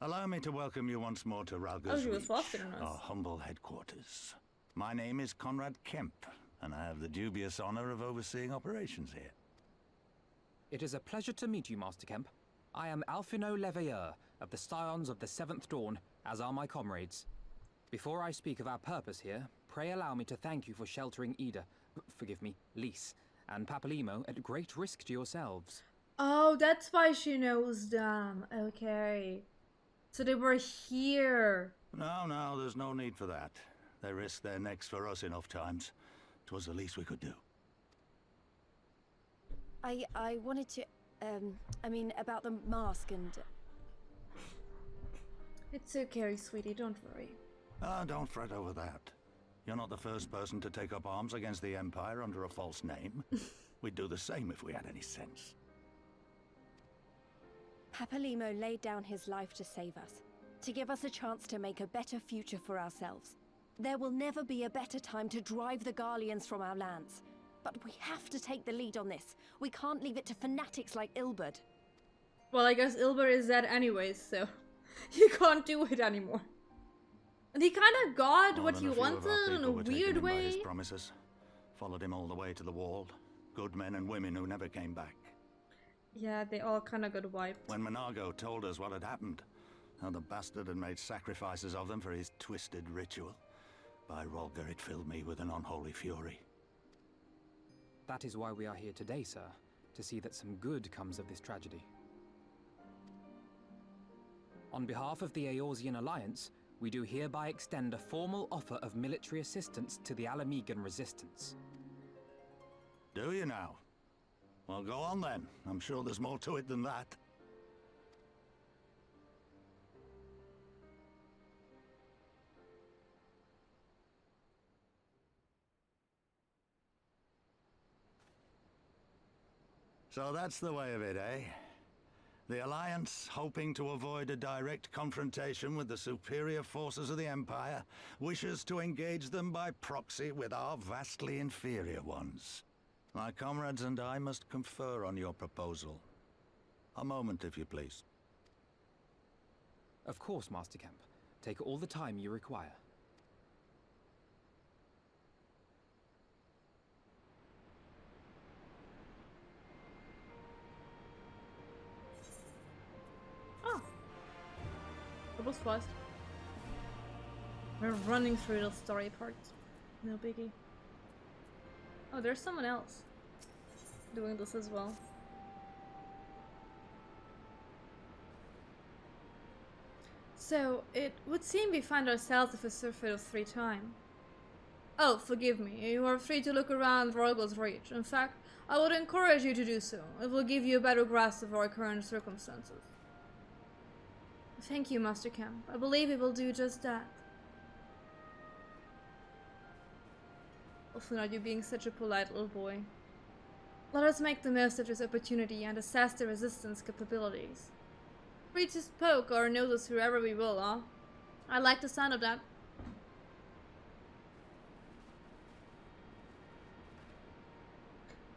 Allow me to welcome you once more to Ralga's Oh, she was Reach, faster than us. our humble headquarters. My name is Conrad Kemp, and I have the dubious honor of overseeing operations here. It is a pleasure to meet you, Master Kemp. I am Alphino Leveilleur of the Scions of the Seventh Dawn, as are my comrades. Before I speak of our purpose here, pray allow me to thank you for sheltering Ida, forgive me, Lys, and Papalimo at great risk to yourselves. Oh, that's why she knows them. Okay. So they were here. No, there's no need for that. They risked their necks for us enough times. 'Twas the least we could do. I wanted to, I mean, about the mask and... It's okay, sweetie, don't worry. Ah, don't fret over that. You're not the first person to take up arms against the Empire under a false name. We'd do the same if we had any sense. Papalimo laid down his life to save us, to give us a chance to make a better future for ourselves. There will never be a better time to drive the Garleans from our lands. But we have to take the lead on this. We can't leave it to fanatics like Ilberd. Well, I guess Ilberd is dead anyways, so you can't do it anymore. And he kind of got More what than he a few of our wanted in people a were taken weird in by his way. promises. Followed him all the way to the wall. Good men and women who never came back. Yeah, they all kind of got wiped. When Monargo told us what had happened, how the bastard had made sacrifices of them for his twisted ritual, by Rolgar it filled me with an unholy fury. That is why we are here today, sir, to see that some good comes of this tragedy. On behalf of the Eorzean Alliance, we do hereby extend a formal offer of military assistance to the Alamegan resistance. Do you now? Well, go on then. I'm sure there's more to it than that. So that's the way of it, eh? The Alliance, hoping to avoid a direct confrontation with the superior forces of the Empire, wishes to engage them by proxy with our vastly inferior ones. My comrades and I must confer on your proposal. A moment, if you please. Of course, Master Kemp. Take all the time you require. Oh. It was fast. We're running through the story part. No biggie. Oh, there's someone else doing this as well. So, it would seem we find ourselves at a surfeit of 3 time. Oh, forgive me, you are free to look around Prodigal's Reach. In fact, I would encourage you to do so. It will give you a better grasp of our current circumstances. Thank you, Master Kemp. I believe we will do just that. Also not you being such a polite little boy. Let us make the most of this opportunity and assess the resistance capabilities. Free to poke our noses wherever we will, huh? I like the sound of that.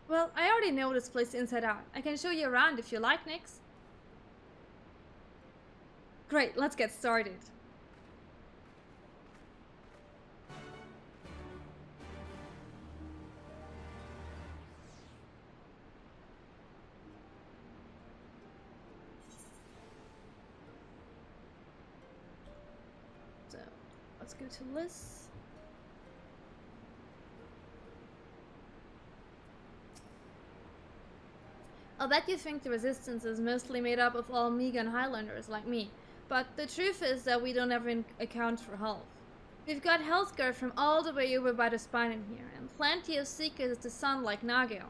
Well, I already know this place inside out. I can show you around if you like, Nyx. Great, let's get started. So, let's go to Lys. I'll bet you think the resistance is mostly made up of all Megan Highlanders like me, but the truth is that we don't ever account for health. We've got healthcare from all the way over by the spine in here, and plenty of seekers of the sun like Nagel.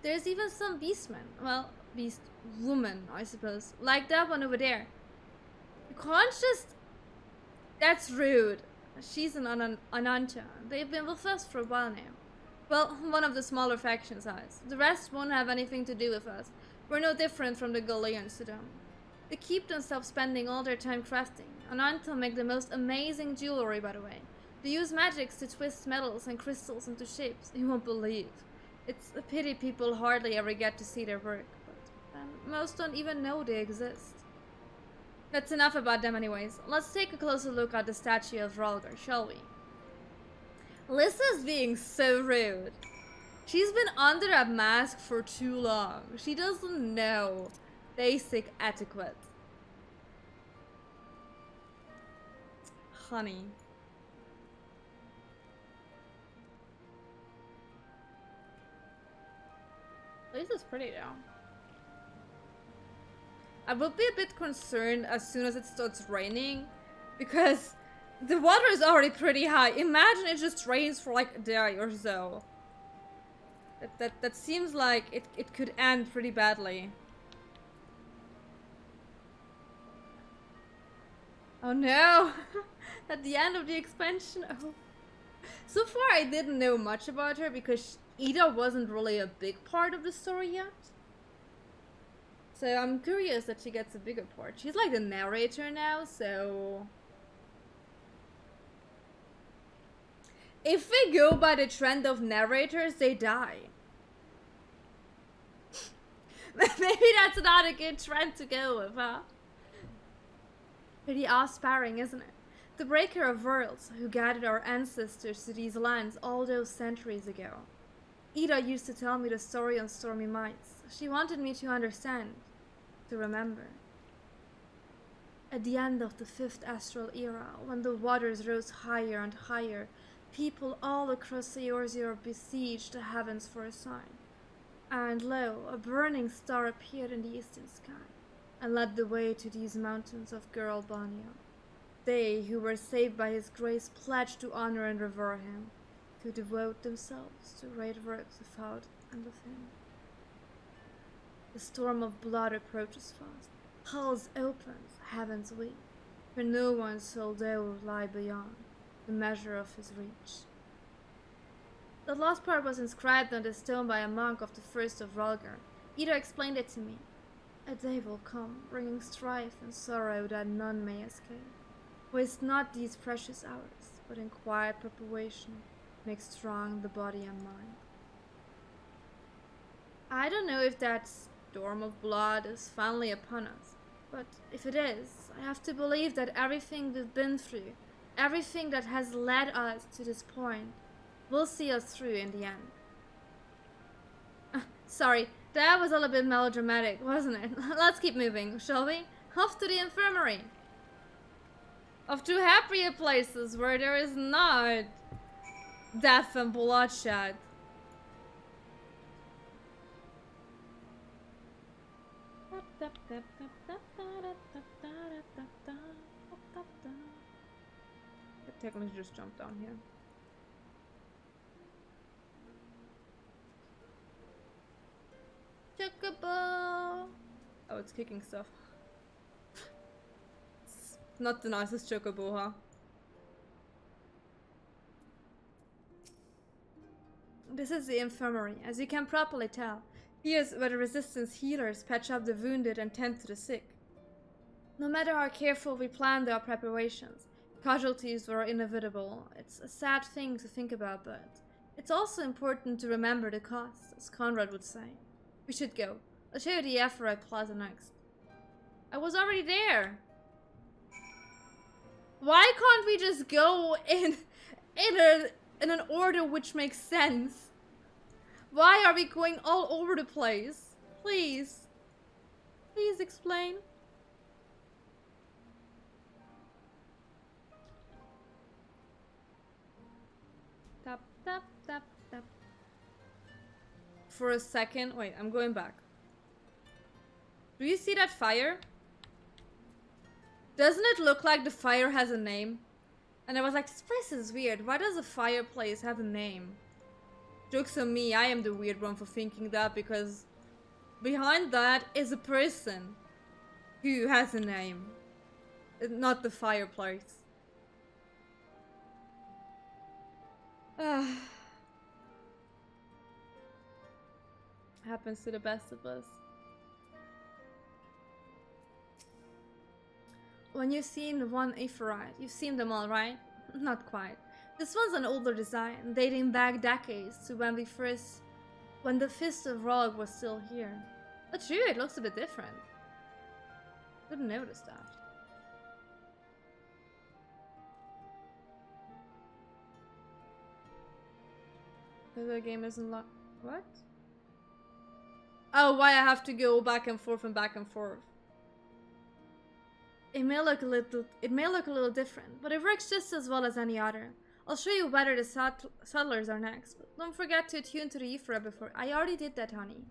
There's even some beastmen, well, beast woman, I suppose, like that one over there. You can't just... That's rude. She's an Ananta. They've been with us for a while now. Well, one of the smaller factions has. The rest won't have anything to do with us. We're no different from the Galeans to them. They keep themselves spending all their time crafting. Ananta make the most amazing jewelry, by the way. They use magics to twist metals and crystals into shapes you won't believe. It's a pity people hardly ever get to see their work, but most don't even know they exist. That's enough about them anyways. Let's take a closer look at the statue of Rhalgr, shall we? Lissa's being so rude. She's been under a mask for too long. She doesn't know basic etiquette. Honey. This is pretty though. I will be a bit concerned as soon as it starts raining, because the water is already pretty high. Imagine it just rains for like a day or so. That seems like it could end pretty badly. Oh no! At the end of the expansion, oh. So far I didn't know much about her because Ida wasn't really a big part of the story yet. So I'm curious that she gets a bigger part. She's like the narrator now, so... If we go by the trend of narrators, they die. Maybe that's not a good trend to go with, huh? Pretty awe-inspiring, isn't it? The breaker of worlds who guided our ancestors to these lands all those centuries ago. Ida used to tell me the story on Stormy Mites. She wanted me to understand, to remember. At the end of the 5th astral era, when the waters rose higher and higher, people all across Eorzea besieged the heavens for a sign. And lo, a burning star appeared in the eastern sky, and led the way to these mountains of Geralbania. They who were saved by his grace pledged to honor and revere him, to devote themselves to great works without and with him. The storm of blood approaches fast. Hells opens, heavens weep, for no one's soul there will lie beyond the measure of his reach. The last part was inscribed on the stone by a monk of the first of Rhalgr. Ida explained it to me. A day will come, bringing strife and sorrow that none may escape. Waste not these precious hours, but in quiet preparation make strong the body and mind. I don't know if that storm of blood is finally upon us, but if it is, I have to believe that everything we've been through, everything that has led us to this point, will see us through in the end. Sorry, that was a little bit melodramatic, wasn't it? Let's keep moving, shall we? Off to the infirmary. Off to happier places where there is not death and bloodshed. Technically just jump down here. Chocobo! Oh, it's kicking stuff. It's not the nicest chocobo, huh? This is the infirmary, as you can properly tell. Here's where the resistance healers patch up the wounded and tend to the sick. No matter how careful we planned our preparations, casualties were inevitable. It's a sad thing to think about, but it's also important to remember the cost, as Conrad would say. We should go. I'll show you the Aphrodite Plaza next. I was already there. Why can't we just go in an order which makes sense? Why are we going all over the place? Please. Please explain. Tap, tap, tap, tap. For a second, wait, I'm going back. Do you see that fire? Doesn't it look like the fire has a name? And I was like, this place is weird. Why does a fireplace have a name? Joke's on me, I am the weird one for thinking that, because behind that is a person who has a name. Not the fireplace. Happens to the best of us. When you've seen one Aphrodite, you've seen them all, right? Not quite. This one's an older design, dating back decades to when the Fist of Rog was still here. But true, it looks a bit different. Didn't notice that. The game isn't locked. What? Oh, why I have to go back and forth and back and forth. It may look a little different, but it works just as well as any other. I'll show you whether the settlers are next, but don't forget to attune to the Ephra before. I already did that, honey.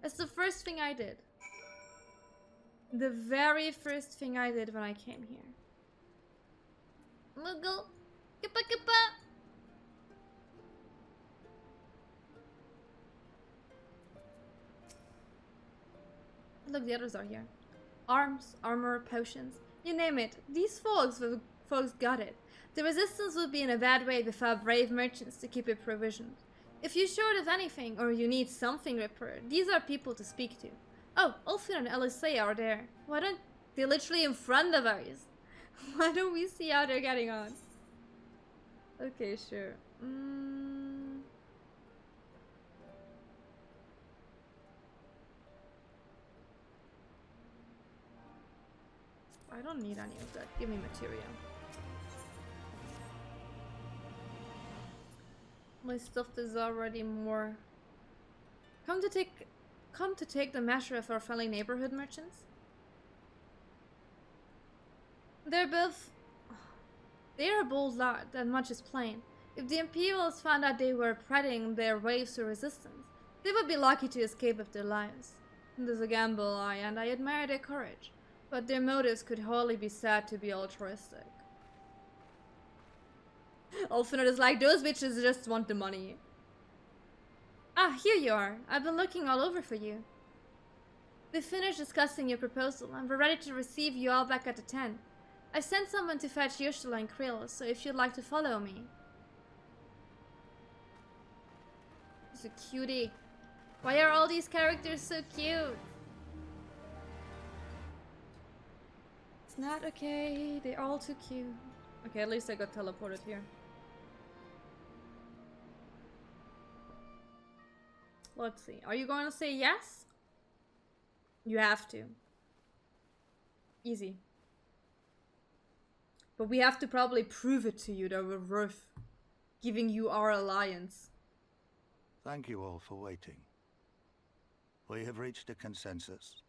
It's the first thing I did. The very first thing I did when I came here. Muggle. Kippa kippa. Look, the others are here. Arms, armor, potions, you name it. These folks got it. The resistance would be in a bad way without brave merchants to keep it provisioned. If you're short of anything, or you need something repaired, these are people to speak to. Oh, Ulfin and LSA are there. Why don't they literally in front of us? Why don't we see how they're getting on? Okay, sure. I don't need any of that. Give me material. My stuff is already more. Come to take the measure of our fellow neighborhood merchants. They are a bold lot, that much is plain. If the Imperials found out they were spreading their waves to resistance, they would be lucky to escape with their lives. It is a gamble, and I admire their courage, but their motives could hardly be said to be altruistic. Ulfinard is like, those bitches just want the money. Ah, here you are. I've been looking all over for you. We finished discussing your proposal, and we're ready to receive you all back at the tent. I sent someone to fetch Ursula and Krill, so if you'd like to follow me. He's a cutie. Why are all these characters so cute? It's not okay. They're all too cute. Okay, at least I got teleported here. Let's see. Are you going to say yes? You have to. Easy. But we have to probably prove it to you that we're worth giving you our alliance. Thank you all for waiting. We have reached a consensus.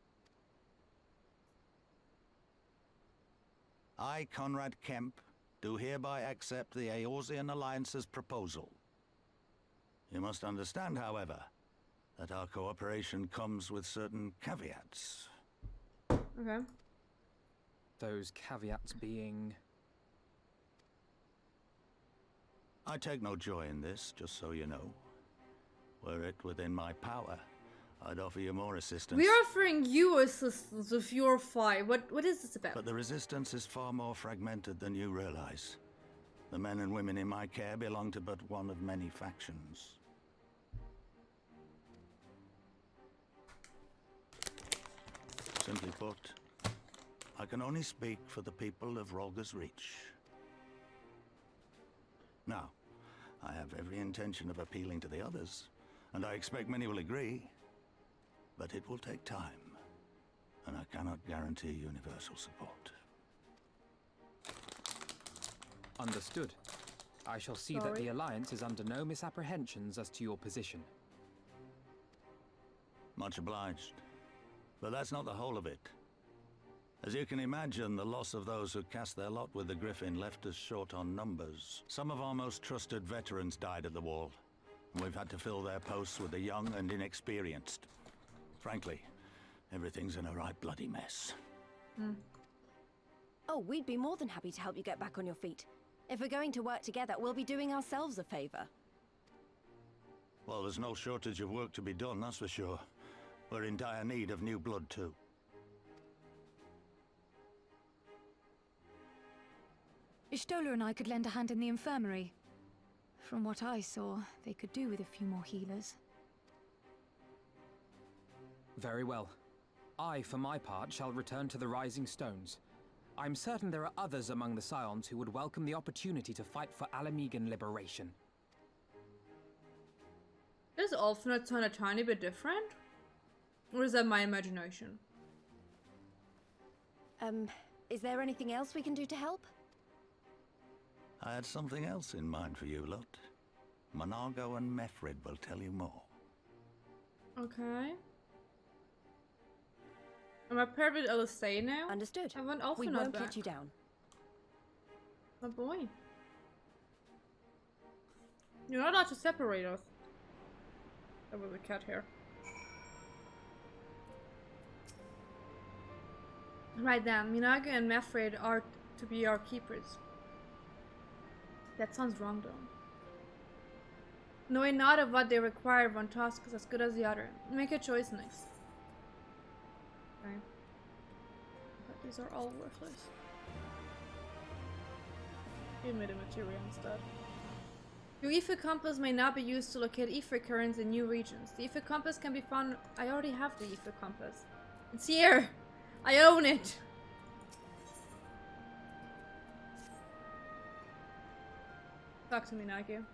I, Conrad Kemp, do hereby accept the Eorzean Alliance's proposal. You must understand, however, that our cooperation comes with certain caveats. Okay. Those caveats being... I take no joy in this, just so you know. Were it within my power, I'd offer you more assistance. We're offering you assistance with your fight. What is this about? But the resistance is far more fragmented than you realize. The men and women in my care belong to but one of many factions. Simply put, I can only speak for the people of Rolga's Reach. Now, I have every intention of appealing to the others, and I expect many will agree. But it will take time, and I cannot guarantee universal support. Understood. I shall see that the Alliance is under no misapprehensions as to your position. Much obliged. But that's not the whole of it. As you can imagine, the loss of those who cast their lot with the Griffin left us short on numbers. Some of our most trusted veterans died at the wall, and we've had to fill their posts with the young and inexperienced. Frankly, everything's in a right bloody mess. Oh, we'd be more than happy to help you get back on your feet. If we're going to work together, we'll be doing ourselves a favor. Well, there's no shortage of work to be done, that's for sure. We're in dire need of new blood, too. Ishtola and I could lend a hand in the infirmary. From what I saw, they could do with a few more healers. Very well. I, for my part, shall return to the Rising Stones. I'm certain there are others among the Scions who would welcome the opportunity to fight for Alamegan liberation. Does Ulfinard sound a tiny bit different? Or is that my imagination? Is there anything else we can do to help? I had something else in mind for you, Lot. Monargo and Mefrid will tell you more. Okay. Am I paired with Elisei now? Understood. I want also We not won't back. let you down. Oh boy. You're not allowed to separate us. There was a cat here. Right then, Minaga and Mefrid are to be our keepers. That sounds wrong though. Knowing not of what they require, one task is as good as the other. Make a choice next. Okay. But these are all worthless. Give me the material instead. Your Ether Compass may not be used to locate Ether currents in new regions. The Ether Compass can be found... I already have the Ether Compass. It's here! I own it! Talk to me, Nagu.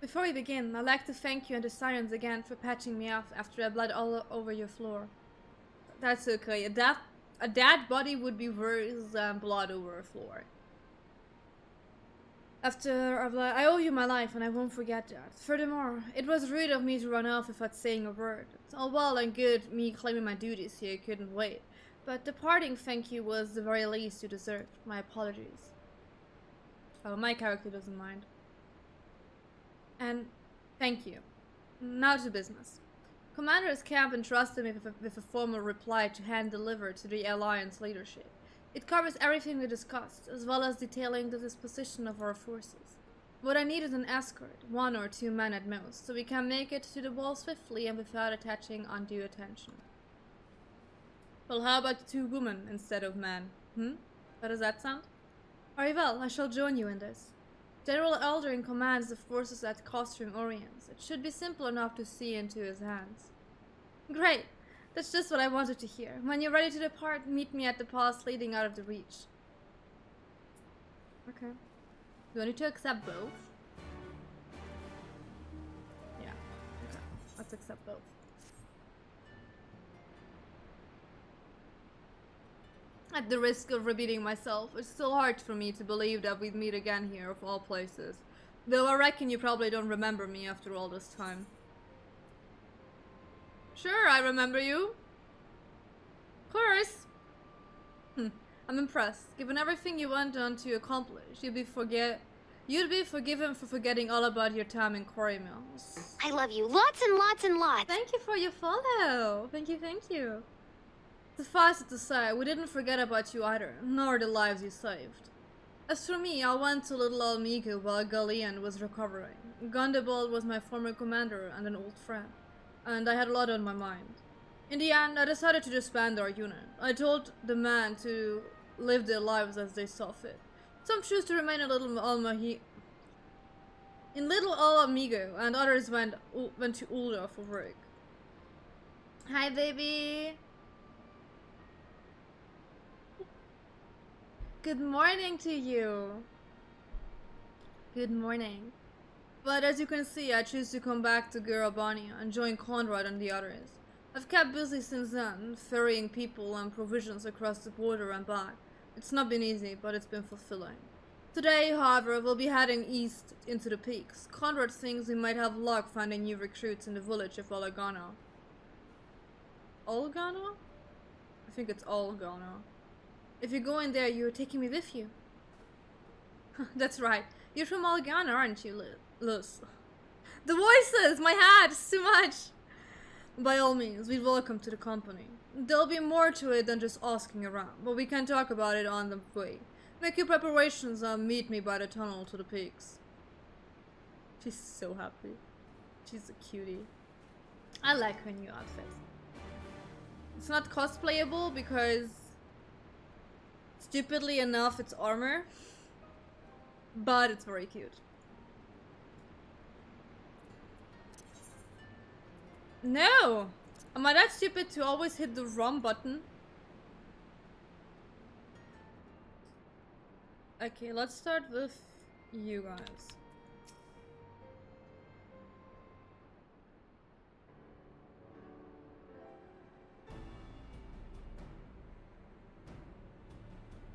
Before we begin, I'd like to thank you and the Sirens again for patching me up after I bled all over your floor. That's okay. A dead body would be worse than blood over a floor. After I owe you my life and I won't forget that. Furthermore, it was rude of me to run off without saying a word. It's all well and good me claiming my duties here, couldn't wait. But the parting thank you was the very least you deserved. My apologies. Oh, my character doesn't mind. And thank you. Now to business. Commander's camp entrusted me with a formal reply to hand deliver to the Alliance leadership. It covers everything we discussed, as well as detailing the disposition of our forces. What I need is an escort, 1 or 2 men at most, so we can make it to the wall swiftly and without attaching undue attention. Well, how about 2 women instead of men? How does that sound? Very well, I shall join you in this. General Eldrin commands the forces at Costrum Oriens. It should be simple enough to see into his hands. Great! That's just what I wanted to hear. When you're ready to depart, meet me at the pass leading out of the reach. Okay. Do I need to accept both? Yeah. Okay. Let's accept both. At the risk of repeating myself, it's still hard for me to believe that we'd meet again here of all places. Though I reckon you probably don't remember me after all this time. Sure, I remember you. Of course. I'm impressed. Given everything you went on to accomplish, you'd be forgiven for forgetting all about your time in Quarry Mills. I love you lots and lots and lots. Thank you for your follow. Thank you. Suffice it to say, we didn't forget about you either, nor the lives you saved. As for me, I went to Little Almigo while Galleon was recovering. Gundabald was my former commander and an old friend, and I had a lot on my mind. In the end, I decided to disband our unit. I told the men to live their lives as they saw fit. Some chose to remain in Little Alamigo, and others went to Ulda for work. Hi, baby. Good morning to you. Good morning. But as you can see, I choose to come back to Garabania and join Conrad and the others. I've kept busy since then, ferrying people and provisions across the border and back. It's not been easy, but it's been fulfilling. Today, however, we'll be heading east into the peaks. Conrad thinks we might have luck finding new recruits in the village of Olagana. Olagana? I think it's Olagana. If you go in there, you're taking me with you. That's right. You're from Olagana, aren't you, Luz? The voices! My hat! It's too much! By all means, we're welcome to the company. There'll be more to it than just asking around, but we can talk about it on the way. Make your preparations and meet me by the tunnel to the peaks. She's so happy. She's a cutie. I like her new outfit. It's not cosplayable because, stupidly enough, it's armor. But it's very cute. No! Am I that stupid to always hit the wrong button? Okay, let's start with you guys.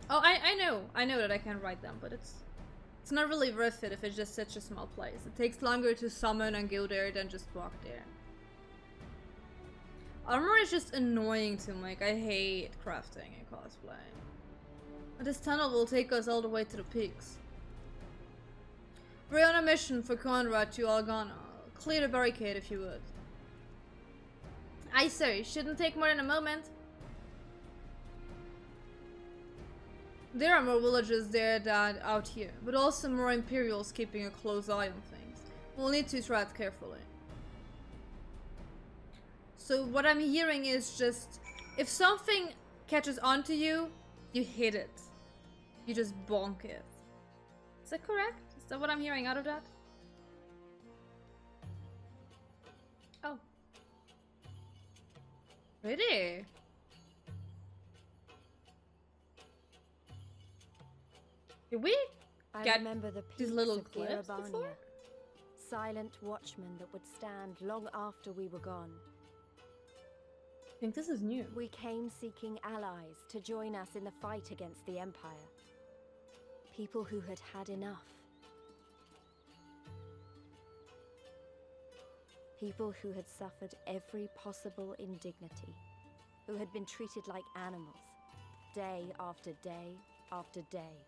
Oh, I know that I can write them, but it's It's not really worth it if it's just such a small place. It takes longer to summon and go there than just walk there. Armor is just annoying to make. I hate crafting and cosplay. But this tunnel will take us all the way to the peaks. We're on a mission for Conrad to Algana. Clear the barricade if you would. Aye sir, shouldn't take more than a moment. There are more villages there than out here, but also more Imperials keeping a close eye on things. We'll need to tread carefully. So what I'm hearing is just, if something catches onto you, you hit it. You just bonk it. Is that correct? Is that what I'm hearing out of that? Oh. Pretty. Did we get remember the these peaks little of cliffs Girabania, before? silent watchmen that would stand long after we were gone. I think this is new. We came seeking allies to join us in the fight against the Empire. People who had had enough. People who had suffered every possible indignity. Who had been treated like animals, day after day after day.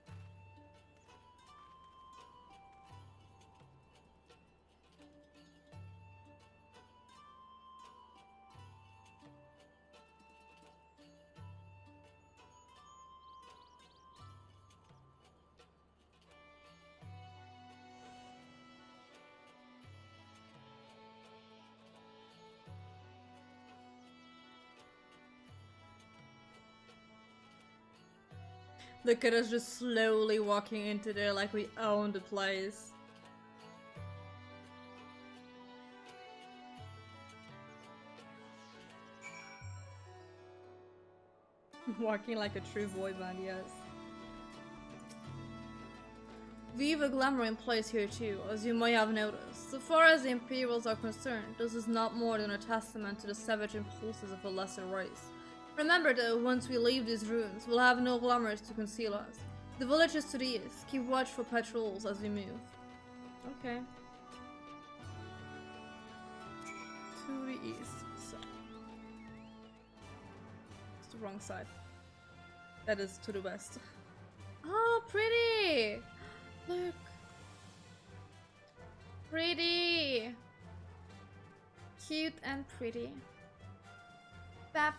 Look at us just slowly walking into there like we own the place. Walking like a true boy band, yes. We've a glamour in place here too, as you may have noticed. So far as the Imperials are concerned, this is not more than a testament to the savage impulses of a lesser race. Remember though, once we leave these ruins, we'll have no glamours to conceal us. The villages to the east, keep watch for patrols as we move. Okay. To the east. So. It's the wrong side. That is to the west. Oh, pretty! Look. Pretty! Cute and pretty. Bap.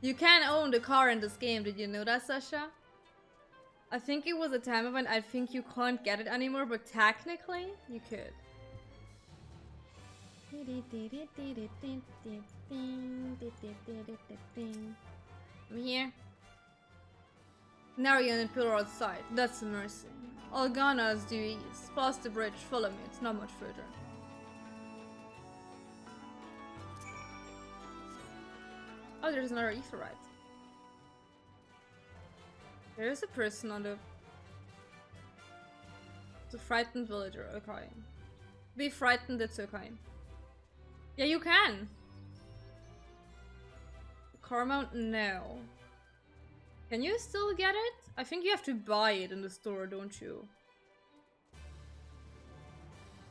You can own the car in this game, did you know that, Sasha? I think it was a time when I think you can't get it anymore, but technically, you could. I'm here. Now you're on the pillar outside, that's a mercy. Algana is due east, past the bridge, follow me, it's not much further. Oh, there's another etherite. There's a person on the frightened villager. Okay. Be frightened, it's okay. Yeah, you can. Car mount? No. Can you still get it? I think you have to buy it in the store, don't you?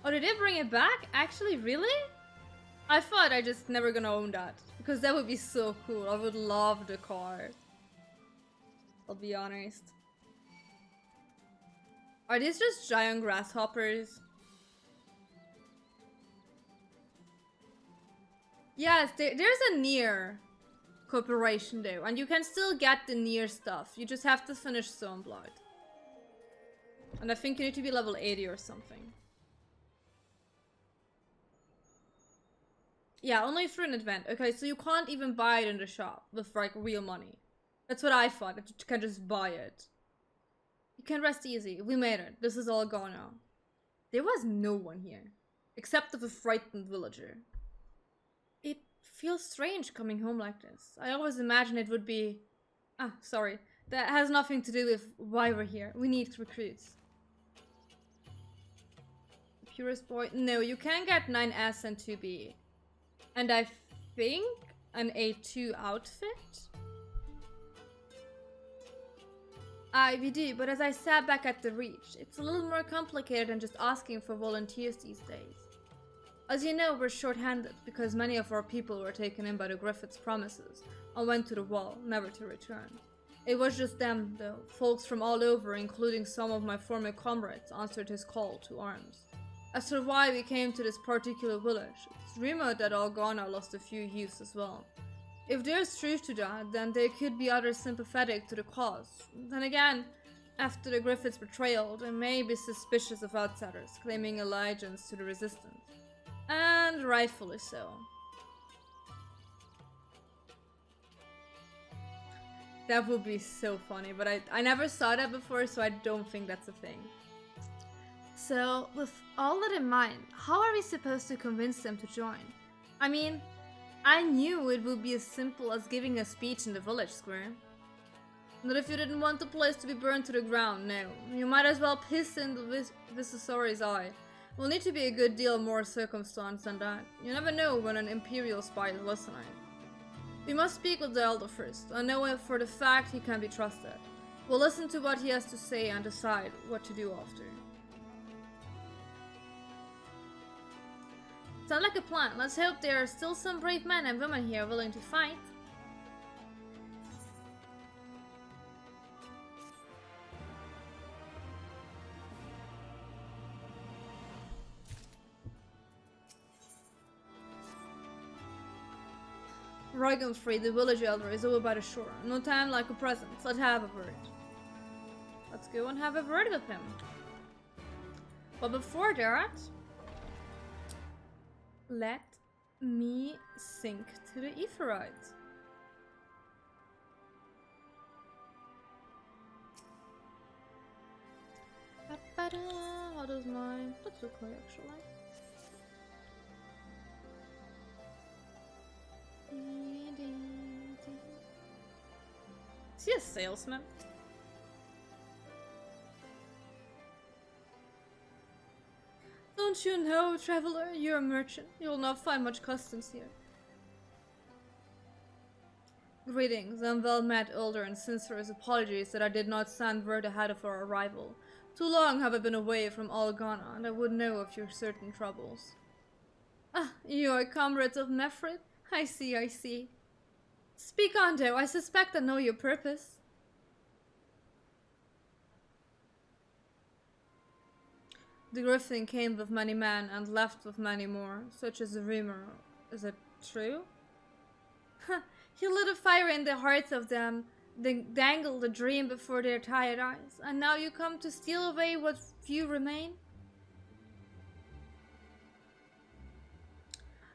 Oh, did they bring it back? Actually, really? I thought I just never gonna own that. Because that would be so cool. I would love the car. I'll be honest. Are these just giant grasshoppers? Yes, there's a near cooperation there. And you can still get the near stuff. You just have to finish Stormblood. And I think you need to be level 80 or something. Yeah, only through an event. Okay, so you can't even buy it in the shop with like real money. That's what I thought, that you can just buy it. You can rest easy. We made it. This is all gone now. There was no one here. Except of a frightened villager. It feels strange coming home like this. I always imagined it would be... Ah, sorry. That has nothing to do with why we're here. We need recruits. Purest boy... No, you can get 9S and 2B. And I think an A2 outfit? We do, but as I sat back at the Reach, it's a little more complicated than just asking for volunteers these days. As you know, we're short-handed because many of our people were taken in by the Griffiths' promises and went to the wall, never to return. It was just them, though. Folks from all over, including some of my former comrades, answered his call to arms. As to why we came to this particular village, it's rumored that Algana lost a few youths as well. If there's truth to that, then there could be others sympathetic to the cause. Then again, after the Griffiths' betrayal, they may be suspicious of outsiders claiming allegiance to the resistance. And rightfully so. That would be so funny, but I never saw that before, so I don't think that's a thing. So, with all that in mind, how are we supposed to convince them to join? I mean, I knew it would be as simple as giving a speech in the village square. Not if you didn't want the place to be burned to the ground, no. You might as well piss in the Visasori's eye. We'll need to be a good deal more circumstanced than that. You never know when an Imperial spy is listening. We must speak with the Elder first, and know if for the fact he can be trusted. We'll listen to what he has to say and decide what to do after. Sounds like a plan. Let's hope there are still some brave men and women here willing to fight. Roigenfrey, the village elder, is over by the shore. No time like a present. Let's have a word. Let's go and have a word with him. But before that, let me sink to the Aetheryte. How does my... That's okay actually. Is he a salesman? Don't you know, traveler? You're a merchant. You will not find much customs here. Greetings, and well met, older and sincerest apologies that I did not send word ahead of our arrival. Too long have I been away from Algana, and I would know of your certain troubles. Ah, you are comrades of Mefrit? I see, I see. Speak on, though. I suspect I know your purpose. The Griffin came with many men and left with many more, such as a rumor. Is it true? He lit a fire in the hearts of them, then dangled a dream before their tired eyes, and now you come to steal away what few remain?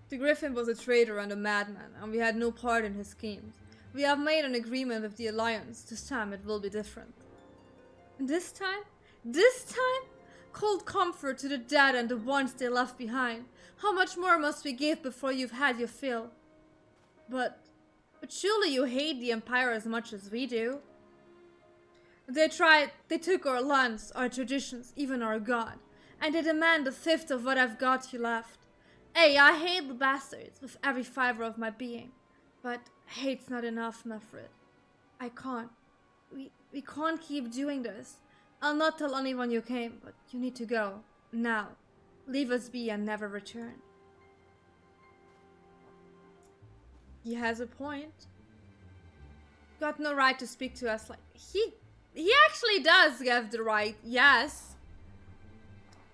The Griffin was a traitor and a madman, and we had no part in his schemes. We have made an agreement with the Alliance. This time it will be different. This time? This time? Cold comfort to the dead and the ones they left behind. How much more must we give before you've had your fill? But surely you hate the Empire as much as we do. They took our lands, our traditions, even our god, and they demand a fifth of what I've got you left. Hey, I hate the bastards with every fiber of my being, but hate's not enough, Mefrit. I can't. We can't keep doing this. I'll not tell anyone you came, but you need to go. Now. Leave us be and never return. He has a point. Got no right to speak to us like... He actually does have the right, yes.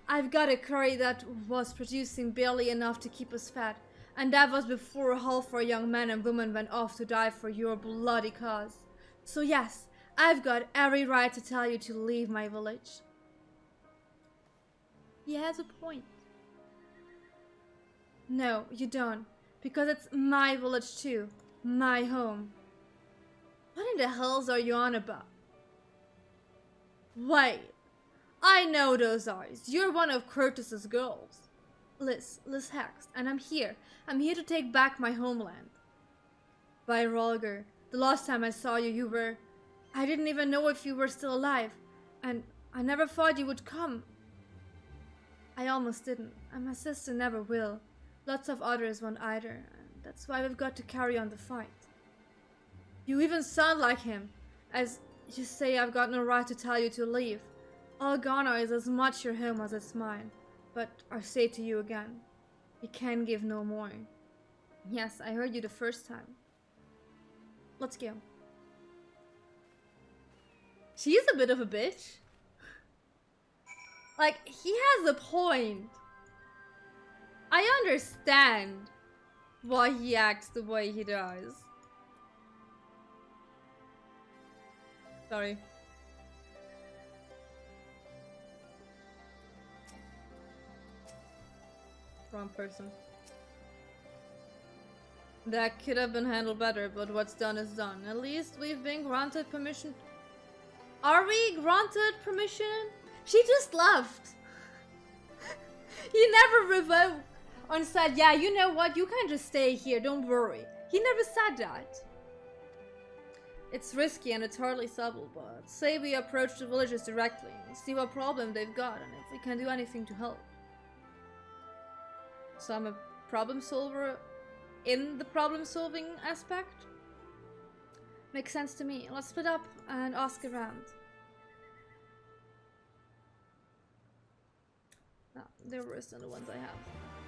I've got a curry that was producing barely enough to keep us fed. And that was before half our young men and women went off to die for your bloody cause. So yes, I've got every right to tell you to leave my village. He has a point. No, you don't. Because it's my village too. My home. What in the hells are you on about? Wait. I know those eyes. You're one of Curtis's girls. Liz Hext, and I'm here. I'm here to take back my homeland. By Rolger, the last time I saw you, you were... I didn't even know if you were still alive. And I never thought you would come. I almost didn't. And my sister never will. Lots of others won't either. And that's why we've got to carry on the fight. You even sound like him. As You say I've got no right to tell you to leave. Algana is as much your home as it's mine. But I say to you again, we can give no more. Yes, I heard you the first time. Let's go. She's a bit of a bitch. Like, he has a point. I understand why he acts the way he does. Sorry. Wrong person. That could have been handled better, but what's done is done. At least we've been granted permission. Are we granted permission? She just left. He never revoked and said, yeah, you know what, you can just stay here, don't worry. He never said that. It's risky and it's hardly subtle, but say we approach the villagers directly and see what problem they've got and if we can do anything to help. So I'm a problem solver in the problem solving aspect? Makes sense to me. Let's split up and ask around. No, they're worse than the ones I have.